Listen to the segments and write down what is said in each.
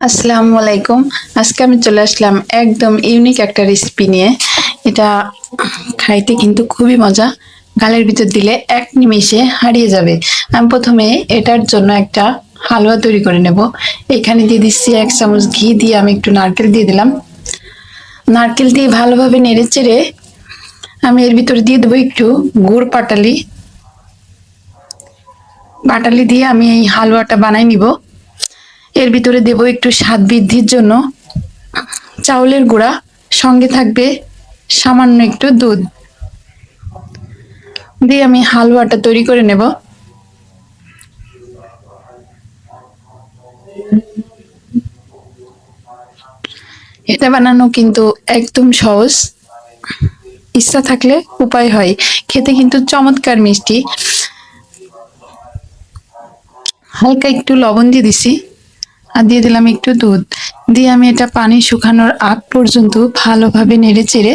আসসালামু আলাইকুম। আজকে আমি চলে আসলাম একদম ইউনিক একটা রেসিপি নিয়ে। এটা খাইতে কিন্তু খুবই মজা, গালের ভিতর দিলে এক নিমেষে হারিয়ে যাবে। আমি প্রথমে এটার জন্য একটা হালুয়া তৈরি করে নেব। এখানে দিয়ে দিচ্ছি 1 চামচ ঘি, দিয়ে আমি একটু নারকেল দিয়ে দিলাম। নারকেল দিয়ে ভালোভাবে নেড়ে চেড়ে আমি এর ভিতরে দিয়ে দেবো একটু গুড় পাটালি। পাটালি দিয়ে আমি এই হালুয়াটা বানাই নিব। এর ভিতরে দেব একটু স্বাদ বৃদ্ধির জন্য চাউলের গুঁড়া, সঙ্গে থাকবে সামান্য একটু দুধ দিয়ে আমি হালুয়াটা তৈরি করে নেব। এটা বানানো কিন্তু একদম সহজ, ইচ্ছা থাকলে উপায় হয়। খেতে কিন্তু চমৎকার মিষ্টি। হালকা একটু লবণ দিয়ে দিছি, আর দিয়ে দিলাম একটু দুধ, দিয়ে আমি এটা পানি শুকানোর আগ পর্যন্ত ভালোভাবে নেড়ে চেড়ে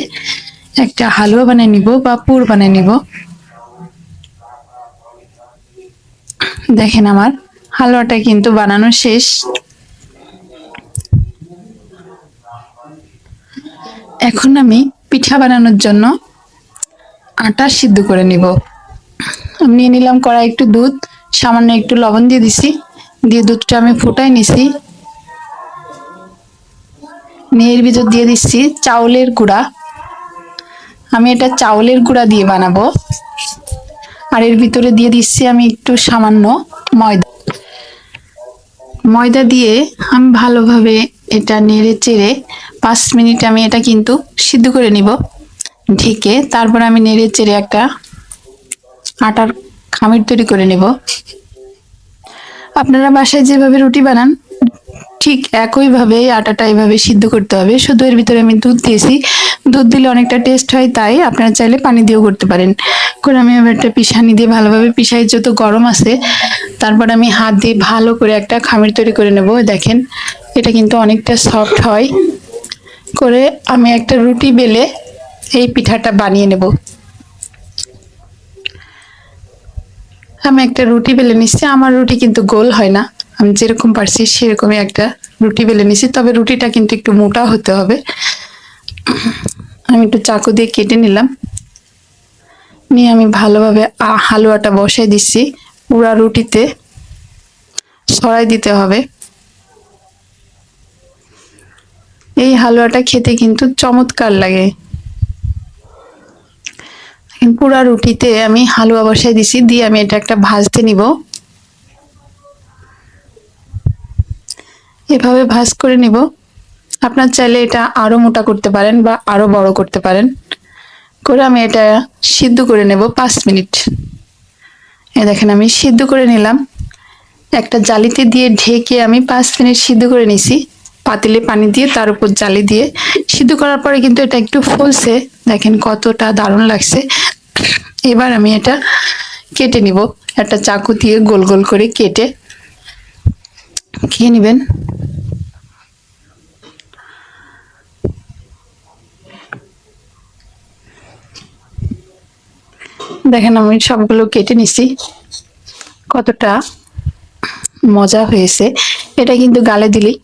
একটা হালুয়া বানিয়ে নিব বা পুর বানিয়ে নিব। দেখেন আমার হালুয়াটা কিন্তু বানানো শেষ। এখন আমি পিঠা বানানোর জন্য আটা সিদ্ধ করে নিব। আমি নিয়ে নিলাম কড়াই একটু দুধ, সামান্য একটু লবণ দিয়ে দিছি, দিয়ে দুধটা আমি ফুটাই নিছি। নিয়ে এর ভিতর দিয়ে দিচ্ছি চাউলের গুঁড়া। আমি এটা চাউলের গুঁড়া দিয়ে বানাবো। আর এর ভিতরে দিয়ে দিচ্ছি আমি একটু সামান্য ময়দা। ময়দা দিয়ে আমি ভালোভাবে এটা নেড়ে চেড়ে 5 মিনিট আমি এটা কিন্তু সিদ্ধ করে নিব ঢেকে। তারপর আমি নেড়ে চেড়ে একটা আটার খামির তৈরি করে নেব। আপনারা বাসায় যেভাবে রুটি বানান ঠিক একইভাবে আটাটা এইভাবে সিদ্ধ করতে হবে। শুধু এর ভিতরে আমি দুধ দিয়েছি, দুধ দিলে অনেকটা টেস্ট হয়, তাই আপনারা চাইলে পানি দিয়েও করতে পারেন। করে আমি এবার একটা পিষানি দিয়ে ভালোভাবে পিষাই, যত গরম আছে। তারপর আমি হাত দিয়ে ভালো করে একটা খামির তৈরি করে নেব। দেখেন এটা কিন্তু অনেকটা সফট হয়। করে আমি একটা রুটি বেলে এই পিঠাটা বানিয়ে নেব। আমি একটা রুটি বেলে নিচ্ছি। আমার রুটি কিন্তু গোল হয় না, আমি যেরকম পারছি সেরকমই একটা রুটি বেলে নিচ্ছি, তবে রুটিটা কিন্তু একটু মোটা হতে হবে। আমি একটু চাকু দিয়ে কেটে নিলাম, নিয়ে আমি ভালোভাবে হালুয়াটা বসাই দিচ্ছি। পুরা রুটিতে ছড়াই দিতে হবে। এই হালুয়াটা খেতে কিন্তু চমৎকার লাগে। পুরা রুটিতে আমি হালুয়া বসাই দিছি, দিয়ে আমি এটা একটা ভাজতে নিব। এভাবে ভাজ করে নিব। আপনার চাইলে এটা আরো মোটা করতে পারেন বা আরো বড় করতে পারেন। করে আমি এটা সিদ্ধ করে নেব 5 মিনিট। দেখেন আমি সিদ্ধ করে নিলাম। একটা জালিতে দিয়ে ঢেকে আমি 5 মিনিট সিদ্ধ করে নিছি, পাতিলে পানি দিয়ে তার উপর জালি দিয়ে। সিদ্ধ করার পরে কিন্তু এটা একটু ফুলছে, দেখেন কতটা দারুণ লাগছে। এবার আমি এটা কেটে নিব, একটা চাকু দিয়ে গোল গোল করে কেটে খেয়ে নেবেন। দেখেন আমি সবগুলো কেটে নিছি, কতটা মজা হয়েছে। এটা কিন্তু গালে দিলেই